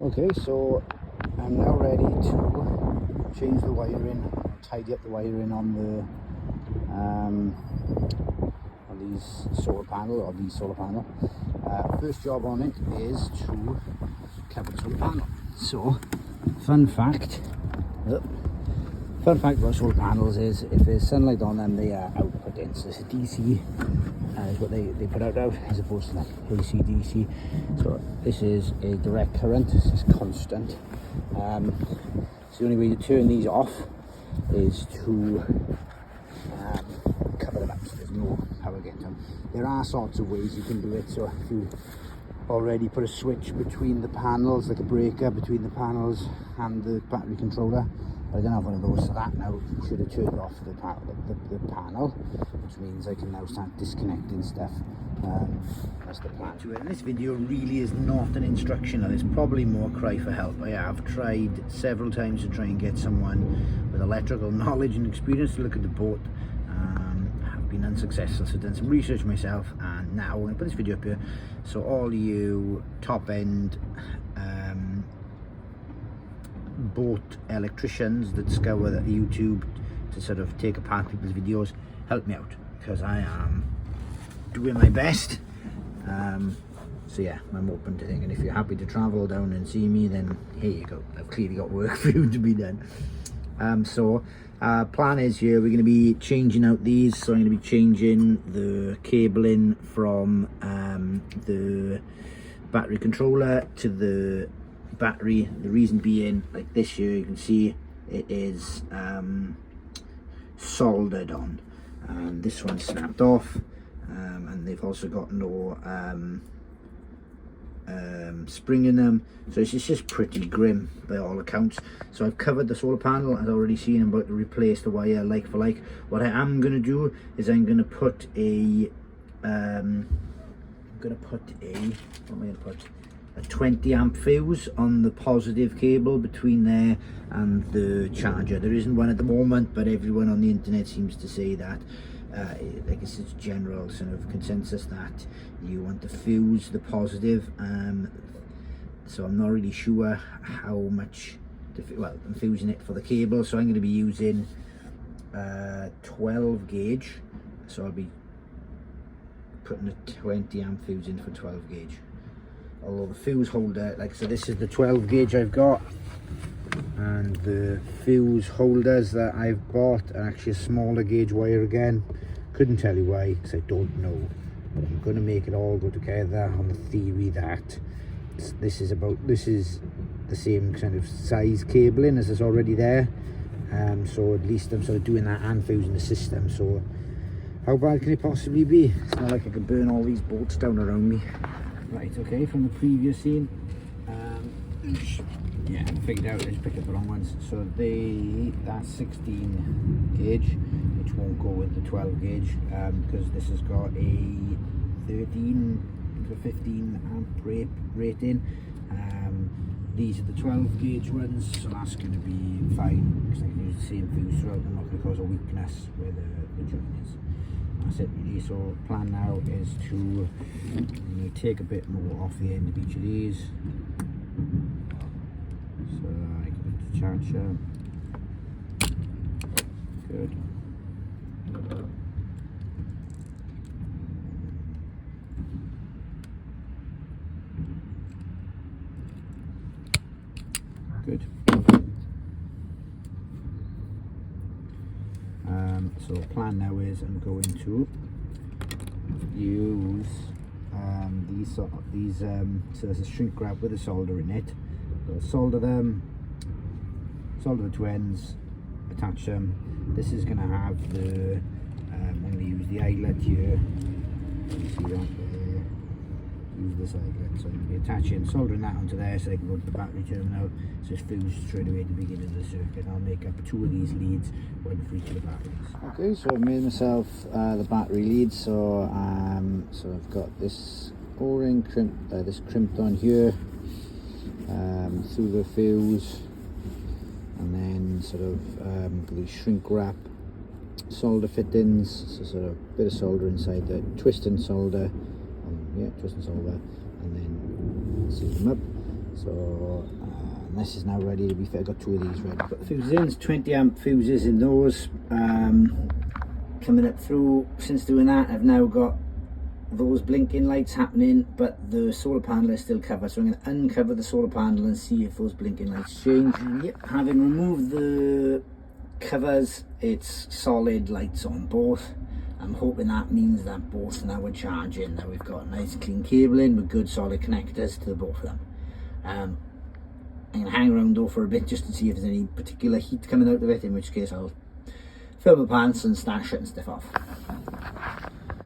Okay, so I'm now ready to change the wiring, tidy up the wiring on the on these solar panel. First job on it is to cover the solar panel. So, fun fact about solar panels is if there's sunlight on them, they are output in. So this is DC, is what they put out as opposed to like AC DC. So this is a direct current. This is constant. So the only way to turn these off is to cover them up so there's no power getting them. There are sorts of ways you can do it. So if you already put a switch between the panels, like a breaker between the panels and the battery controller. But I don't have one of those, so that now should have turned off the panel, which means I can now start disconnecting stuff. That's the plan. And this video really is not an instructional, it's probably more cry for help. I have tried several times to try and get someone with electrical knowledge and experience to look at the boat. Have been unsuccessful, so I've done some research myself, and now I'm going to put this video up here. So all you top end boat electricians that scour YouTube to sort of take apart people's videos, help me out, because I am doing my best. So yeah, I'm open to thinking if you're happy to travel down and see me, then here you go. I've clearly got work for you to be done. Plan is here, we're going to be changing out these. So I'm going to be changing the cabling from the battery controller to the battery. The reason being, like this here, you can see it is soldered on, and this one snapped off, and they've also got no spring in them, so it's just pretty grim by all accounts. So I've covered the solar panel, as I've already seen. I'm about to replace the wire like for like. What I am going to do is I'm going to put a a 20 amp fuse on the positive cable between there and the charger. There isn't one at the moment, but everyone on the internet seems to say that I guess it's general sort of consensus that you want to fuse the positive. So I'm not really sure how much well, I'm fusing it for the cable, so I'm going to be using 12 gauge, so I'll be putting a 20 amp fuse in for 12 gauge. Although the fuse holder, like, so this is the 12 gauge I've got, and the fuse holders that I've bought are actually a smaller gauge wire again. Couldn't tell you why, because I don't know, but I'm going to make it all go together on the theory that this is the same kind of size cabling as is already there. So at least I'm sort of doing that and fusing the system. So how bad can it possibly be? It's not like I can burn all these bolts down around me. Right, okay, from the previous scene, yeah, I figured out, I just picked up the wrong ones. So that's 16 gauge, which won't go with the 12 gauge, because this has got a 13 to 15 amp rating. These are the 12 gauge ones, so that's going to be fine, because I can use the same fuse throughout. I'm not going to cause a weakness where the joint is. That's it really. So plan now is to take a bit more off the end of each of these. So I can put the charger. Good. Good. So plan now is I'm going to use these so there's a shrink wrap with a solder in it. So solder them, solder the two ends, attach them. This is going to have the I'm going to use the eyelet here. You see that there. Use this eyelet, so I'm going to be attaching, soldering that onto there so I can go to the battery terminal. So it's fused straight away at the beginning of the circuit. I'll make up 2 of these leads, one for each of the batteries. Okay, so I've made myself the battery leads. So I've got this O-ring crimped on here through the fuse, and then sort of the shrink wrap solder fittings, so sort of a bit of solder inside the twist and solder, twist and solder, and then seal them up. So this is now ready to be fit. I've got 2 of these ready. Got the fuses in. There's 20 amp fuses in those. Coming up through. Since doing that, I've now got those blinking lights happening, but the solar panel is still covered. So I'm going to uncover the solar panel and see if those blinking lights change. And yep, having removed the covers, it's solid lights on both. I'm hoping that means that both now are charging. Now we've got nice clean cabling with good solid connectors to the both of them. I'm going to hang around though for a bit just to see if there's any particular heat coming out of it, in which case I'll fill my pants and start shutting stuff off.